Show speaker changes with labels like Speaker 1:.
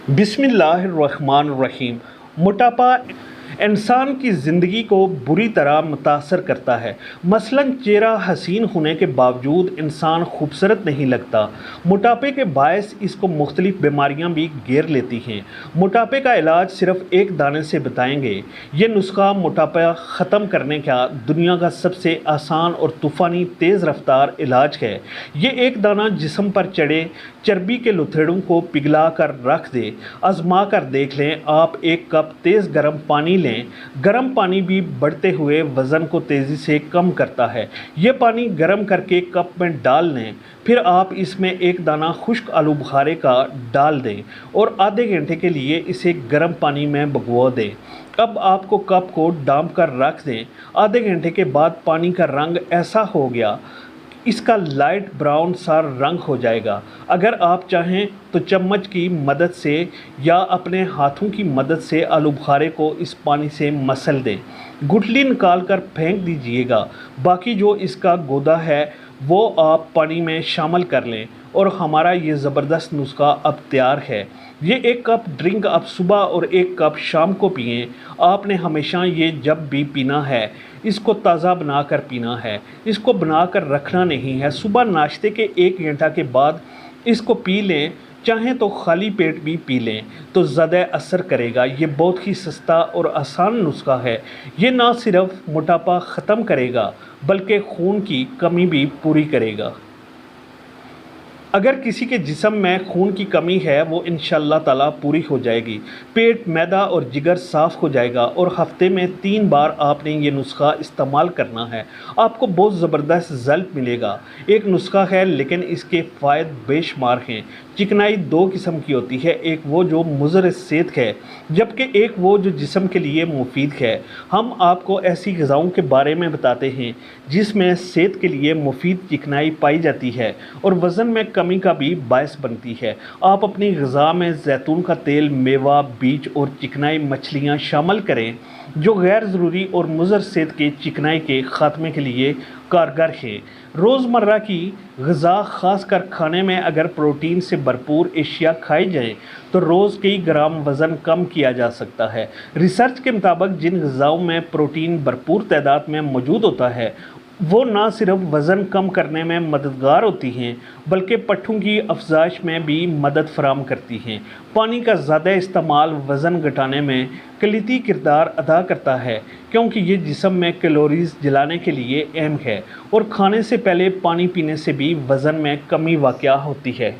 Speaker 1: बिस्मिल्लाहिर्रहमानिर्रहीम। मोटापा इंसान की ज़िंदगी को बुरी तरह मुतासर करता है। मसलन चेहरा हसीन होने के बावजूद इंसान खूबसूरत नहीं लगता। मोटापे के बायस इसको मुख्तलिफ बीमारियां भी घेर लेती हैं। मोटापे का इलाज सिर्फ एक दाने से बताएंगे। ये नुस्खा मोटापा ख़त्म करने का दुनिया का सबसे आसान और तूफ़ानी तेज़ रफ्तार इलाज है। ये एक दाना जिस्म पर चढ़े चर्बी के लुथेड़ों को पिघला कर रख दे। आजमा कर देख लें। आप एक कप तेज़ गर्म पानी लें। गर्म पानी भी बढ़ते हुए वज़न को तेज़ी से कम करता है। ये पानी गर्म करके कप में डाल लें। फिर आप इसमें एक दाना खुश्क आलू बुखारे का डाल दें और आधे घंटे के लिए इसे गर्म पानी में भिगो दें। अब आपको कप को डांप कर रख दें। आधे घंटे के बाद पानी का रंग ऐसा हो गया, इसका लाइट ब्राउन सा रंग हो जाएगा। अगर आप चाहें तो चम्मच की मदद से या अपने हाथों की मदद से आलू बुखारे को इस पानी से मसल दें। गुठली निकाल कर फेंक दीजिएगा। बाकी जो इसका गोदा है वो आप पानी में शामिल कर लें और हमारा ये ज़बरदस्त नुस्खा अब तैयार है। ये एक कप ड्रिंक आप सुबह और एक कप शाम को पिएं। आपने हमेशा ये जब भी पीना है इसको ताज़ा बनाकर पीना है, इसको बनाकर रखना नहीं है। सुबह नाश्ते के 1 घंटा के बाद इसको पी लें। चाहें तो खाली पेट भी पी लें तो ज़्यादा असर करेगा। ये बहुत ही सस्ता और आसान नुस्खा है। ये ना सिर्फ मोटापा ख़त्म करेगा बल्कि खून की कमी भी पूरी करेगा। अगर किसी के जिस्म में खून की कमी है वो इंशाअल्लाह ताला पूरी हो जाएगी। पेट, मैदा और जिगर साफ़ हो जाएगा और हफ्ते में 3 बार आपने ये नुस्खा इस्तेमाल करना है। आपको बहुत ज़बरदस्त रिज़ल्ट मिलेगा। एक नुस्खा है लेकिन इसके फ़ायदे बेशुमार हैं। चिकनाई 2 किस्म की होती है, एक वो जो मुज़र सेहत है जबकि एक वो जो जिस्म के लिए मुफीद है। हम आपको ऐसी ग़िज़ाओं के बारे में बताते हैं जिसमें सेहत के लिए मुफीद चिकनाई पाई जाती है और वज़न में कमी का भी बायस बनती है। आप अपनी ग़िज़ा में जैतून का तेल, मेवा, बीज और चिकनाई मछलियाँ शामिल करें जो गैर ज़रूरी और मुज़र सेहत के चिकनाई के ख़ात्मे के लिए कारगर है। रोज़मर्रा की ग़िज़ा ख़ासकर खाने में अगर प्रोटीन से भरपूर एशिया खाई जाए तो रोज़ कई ग्राम वज़न कम किया जा सकता है। रिसर्च के मुताबिक जिन ग़िज़ाओं में प्रोटीन भरपूर तादाद में मौजूद होता है वो ना सिर्फ वज़न कम करने में मददगार होती हैं बल्कि पट्ठों की अफजाइश में भी मदद फराहम करती हैं। पानी का ज़्यादा इस्तेमाल वज़न घटाने में कलीदी किरदार अदा करता है क्योंकि ये जिस्म में कैलोरीज़ जलाने के लिए अहम है और खाने से पहले पानी पीने से भी वज़न में कमी वाक़या होती है।